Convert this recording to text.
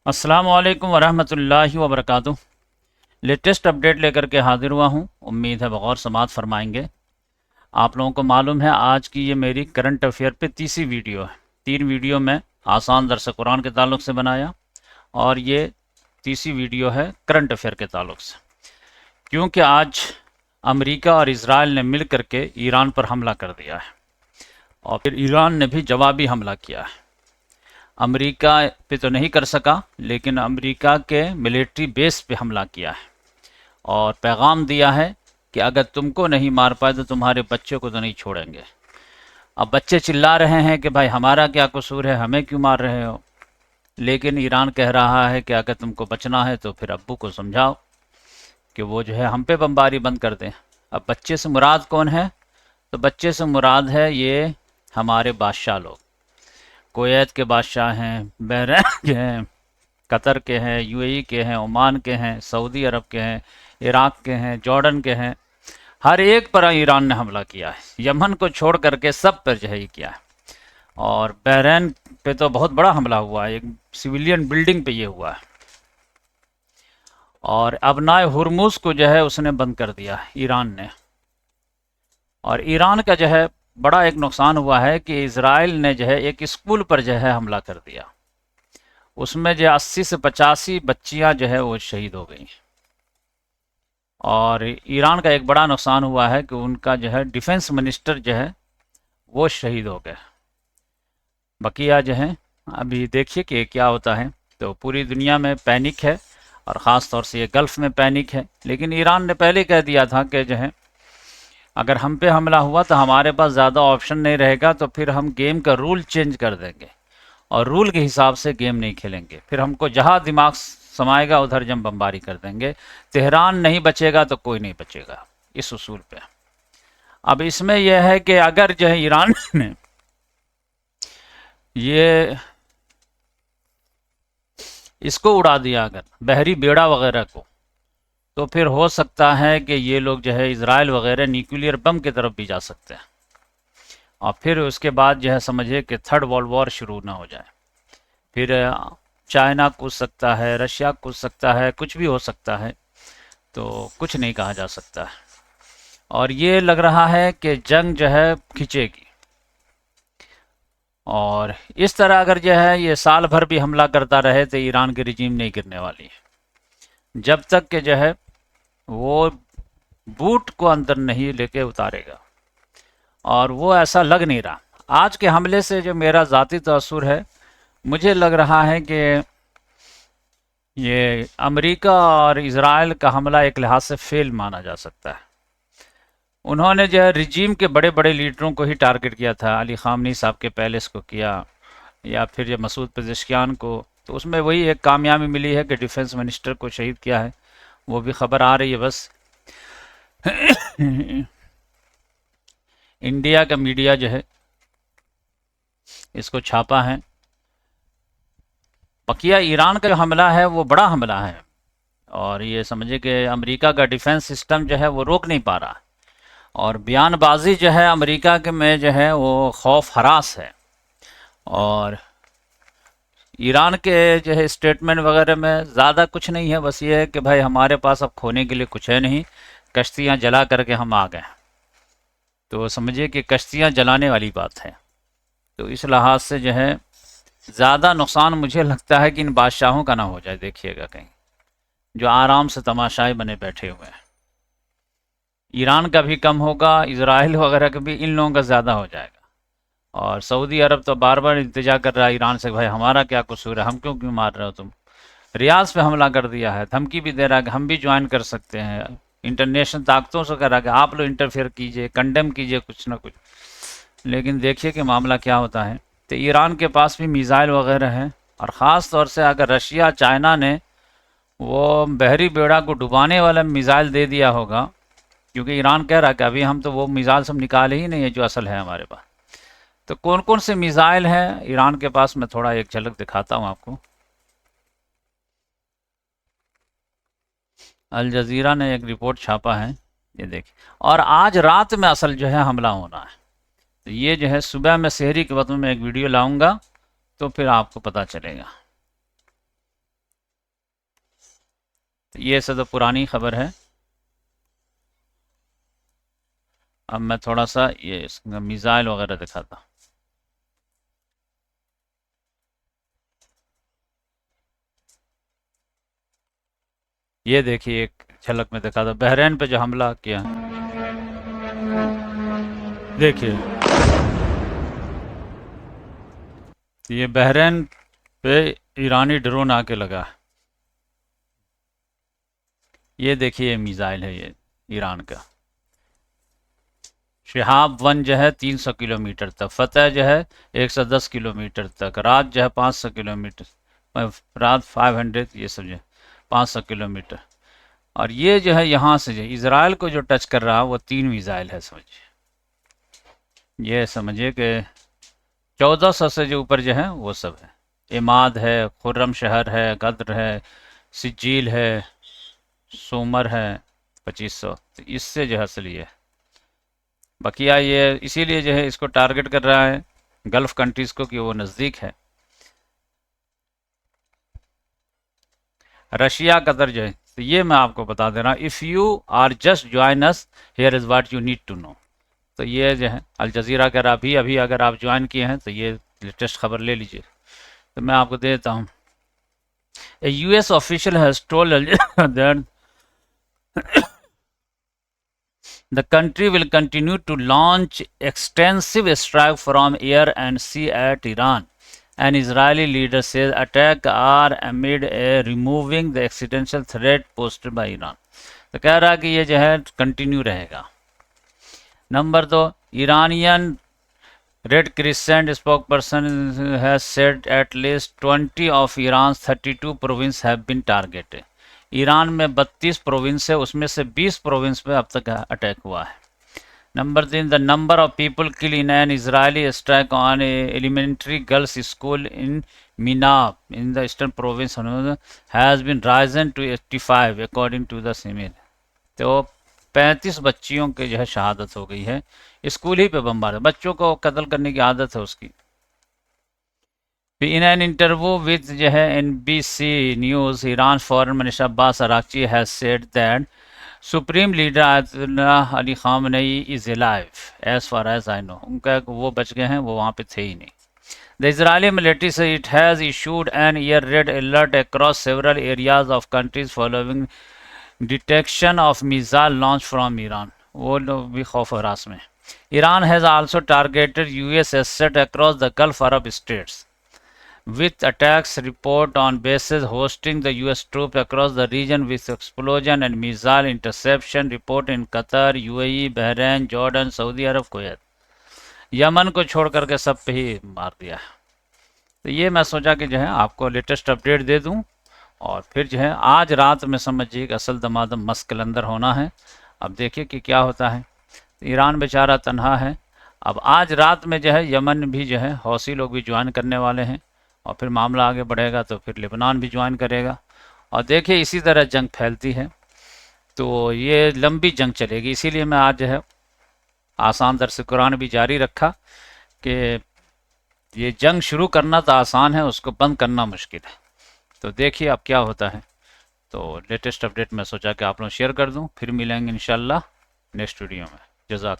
अस्सलामु अलैकुम वरहमतुल्लाहि वबरकातुह। लेटेस्ट अपडेट लेकर के हाजिर हुआ हूँ। उम्मीद है बगौर समात फरमाएंगे। आप लोगों को मालूम है आज की ये मेरी करंट अफेयर पे तीसरी वीडियो है। 3 वीडियो में आसान दरस कुरान के ताल्लुक से बनाया और ये तीसरी वीडियो है करंट अफेयर के ताल्लुक से, क्योंकि आज अमेरिका और इसराइल ने मिल करके ईरान पर हमला कर दिया है और फिर ईरान ने भी जवाबी हमला किया है। अमेरिका पे तो नहीं कर सका, लेकिन अमेरिका के मिलिट्री बेस पे हमला किया है और पैगाम दिया है कि अगर तुमको नहीं मार पाए तो तुम्हारे बच्चों को तो नहीं छोड़ेंगे। अब बच्चे चिल्ला रहे हैं कि भाई हमारा क्या कसूर है, हमें क्यों मार रहे हो। लेकिन ईरान कह रहा है कि अगर तुमको बचना है तो फिर अब्बू को समझाओ कि वो जो है हम पे बमबारी बंद कर दें। अब बच्चे से मुराद कौन है? तो बच्चे से मुराद है ये हमारे बादशाह लोग। कुवैत के बादशाह हैं, बहरैन के हैं, कतर के हैं, यूएई के हैं, ओमान के हैं, सऊदी अरब के हैं, इराक के हैं, जॉर्डन के हैं। हर एक पर ईरान ने हमला किया है। यमन को छोड़ करके सब पर जो है किया है। और बहरैन पे तो बहुत बड़ा हमला हुआ है, एक सिविलियन बिल्डिंग पे ये हुआ है। और अबनाए हुरमुज को जो है उसने बंद कर दिया ईरान ने। और ईरान का जो है बड़ा एक नुकसान हुआ है कि इसराइल ने जो है एक स्कूल पर जो है हमला कर दिया। उसमें जो 80 से 85 बच्चियां जो है वो शहीद हो गई। और ईरान का एक बड़ा नुकसान हुआ है कि उनका जो है डिफेंस मिनिस्टर जो है वो शहीद हो गए। बकिया जो है अभी देखिए कि क्या होता है। तो पूरी दुनिया में पैनिक है और ख़ास तौर से ये गल्फ़ में पैनिक है। लेकिन ईरान ने पहले कह दिया था कि जो है अगर हम पे हमला हुआ तो हमारे पास ज़्यादा ऑप्शन नहीं रहेगा, तो फिर हम गेम का रूल चेंज कर देंगे और रूल के हिसाब से गेम नहीं खेलेंगे। फिर हमको जहाँ दिमाग समाएगा उधर जम बमबारी कर देंगे। तेहरान नहीं बचेगा तो कोई नहीं बचेगा, इस उसूल पे। अब इसमें यह है कि अगर जो है ईरान ने ये इसको उड़ा दिया अगर बहरी बेड़ा वगैरह को, तो फिर हो सकता है कि ये लोग जो है इसराइल वगैरह न्यूक्लियर बम की तरफ भी जा सकते हैं। और फिर उसके बाद जो है समझिए कि थर्ड वर्ल्ड वॉर शुरू ना हो जाए। फिर चाइना कूद सकता है, रशिया कूद सकता है, कुछ भी हो सकता है। तो कुछ नहीं कहा जा सकता है। और ये लग रहा है कि जंग जो है खिंचेगी। और इस तरह अगर जो है ये साल भर भी हमला करता रहे तो ईरान की रिजीम नहीं गिरने वाली है, जब तक कि जो है वो बूट को अंदर नहीं लेके उतारेगा। और वो ऐसा लग नहीं रहा। आज के हमले से जो मेरा ज़ाती तअस्सुर है, मुझे लग रहा है कि ये अमेरिका और इज़राइल का हमला एक लिहाज से फेल माना जा सकता है। उन्होंने जो है रिजीम के बड़े बड़े लीडरों को ही टारगेट किया था। अली ख़ामनी साहब के पैलेस को किया, या फिर जो मसूद पेज़ेश्कियान को। तो उसमें वही एक कामयाबी मिली है कि डिफेंस मिनिस्टर को शहीद किया है। वो भी खबर आ रही है बस। इंडिया का मीडिया जो है इसको छापा है। बकिया ईरान का जो हमला है वो बड़ा हमला है और ये समझे कि अमेरिका का डिफेंस सिस्टम जो है वो रोक नहीं पा रहा। और बयानबाजी जो है अमेरिका के में जो है वो खौफ हरास है। और ईरान के जो है स्टेटमेंट वगैरह में ज़्यादा कुछ नहीं है, बस ये है कि भाई हमारे पास अब खोने के लिए कुछ है नहीं, कश्तियाँ जला करके हम आ गए। तो समझिए कि कश्तियाँ जलाने वाली बात है। तो इस लिहाज से जो है ज़्यादा नुकसान मुझे लगता है कि इन बादशाहों का ना हो जाए। देखिएगा कहीं जो आराम से तमाशाई बने बैठे हुए हैं। ईरान का भी कम होगा, इजराइल वगैरह का भी, इन लोगों का ज़्यादा हो जाएगा। और सऊदी अरब तो बार बार इल्तिजा कर रहा है ईरान से, भाई हमारा क्या कसूर है, हम क्यों क्यों मार रहे हो तुम। रियाज पे हमला कर दिया है, धमकी भी दे रहा है कि हम भी ज्वाइन कर सकते हैं। इंटरनेशनल ताकतों से कह रहा है कि आप लोग इंटरफेयर कीजिए, कंडेम कीजिए कुछ ना कुछ। लेकिन देखिए कि मामला क्या होता है। तो ईरान के पास भी मिसाइल वगैरह है। और ख़ास तौर से अगर रशिया चाइना ने वो बहरी बेड़ा को डुबाने वाला मिसाइल दे दिया होगा, क्योंकि ईरान कह रहा है कि अभी हम तो वो मिसाइल सब निकाले ही नहीं है जो असल है हमारे पास। तो कौन कौन से मिसाइल हैं ईरान के पास, मैं थोड़ा एक झलक दिखाता हूँ आपको। अल जजीरा ने एक रिपोर्ट छापा है, ये देखिए। और आज रात में असल जो है हमला होना है। तो ये जो है सुबह में शहरी के वक्त में एक वीडियो लाऊंगा, तो फिर आपको पता चलेगा। ये सब तो पुरानी खबर है। अब मैं थोड़ा सा ये मिसाइल वगैरह दिखाता। ये देखिए एक झलक में दिखाता, बहरीन पे जो हमला किया, देखिए ये बहरीन पे ईरानी ड्रोन आके लगा। ये देखिए मिसाइल है ये ईरान का। शिहाब वन जो है 300 किलोमीटर तक, फतेह जो है 110 किलोमीटर तक, रात जो है 500 किलोमीटर, रात 500, ये सब जो है 500 किलोमीटर। और ये जो है यहाँ से जो इसराइल को जो टच कर रहा है वो 3 मिसाइल है, समझिए। ये समझिए कि 1400 से जो ऊपर जो है वो सब है। इमाद है, खुर्रम शहर है, गद्र है, सिजील है, सोमर है 2500। तो इससे जो है असल ये बकिया ये इसीलिए जो है इसको टारगेट कर रहा है गल्फ कंट्रीज को कि वो नज़दीक है। रशिया कतर जो है, तो ये मैं आपको बता दे रहा हूँ, if you are just join us here is what you need to know. तो ये जो है अल जज़ीरा का अभी अगर आप ज्वाइन किए हैं तो ये लेटेस्ट खबर ले लीजिए। तो मैं आपको दे देता हूँ। A US official has told that the country will continue to launch extensive strikes from air and sea at Iran. An Israeli leader says attacks are amid a removing the existential threat posted by Iran. तो कह रहा कि ये जो है continue रहेगा। Number 2, Iranian red crescent spokesperson has said at least 20 of Iran's 32 provinces have been targeted. Iran में 32 province है, उसमें से 20 प्रोविंस पे अब तक अटैक हुआ है। Number 3, the number of people kill in an Israeli strike on elementary girls school in Minab in the eastern province has been risen to 85 according to the सीमेल। तो 35 बच्चियों की जो है शहादत हो गई है, स्कूल ही पे बम्बार, बच्चों को कत्ल करने की आदत है उसकी। In an interview with NBC News, Iran's Foreign Minister Abbas Araghchi has said that Supreme Leader Ayatollah Ali Khamenei is alive, as far as I know. उनका वो बच गए हैं, वो वहाँ पे थे ही नहीं। The Israeli military says it has issued an air raid alert across several areas of countries following detection of missile launch from Iran. वो लोग भी खौफ हरास में। Iran has also targeted US assets across the Gulf Arab states, with attacks report on bases hosting the US troops across the region, with explosion and missile interception report in Qatar, UAE, Bahrain, Jordan, Saudi Arab, Kuwait। Yemen को छोड़ करके सब पे ही मार दिया। तो ये मैं सोचा कि जो है आपको लेटेस्ट अपडेट दे दूं, और फिर जो है आज रात में समझिए कि असल दमादम मस्त कलंदर होना है। अब देखिए कि क्या होता है। ईरान बेचारा तनहा है। अब आज रात में जो है यमन भी जो है हौसी लोग भी ज्वाइन करने वाले हैं, और फिर मामला आगे बढ़ेगा तो फिर लेबनान भी ज्वाइन करेगा। और देखिए इसी तरह जंग फैलती है तो ये लंबी जंग चलेगी। इसीलिए मैं आज जो है आसान दर्स कुरान भी जारी रखा कि ये जंग शुरू करना तो आसान है, उसको बंद करना मुश्किल है। तो देखिए अब क्या होता है। तो लेटेस्ट अपडेट मैं सोचा कि आप लोग शेयर कर दूं, फिर मिलेंगे इंशाल्लाह नेक्स्ट वीडियो में। जज़ाक।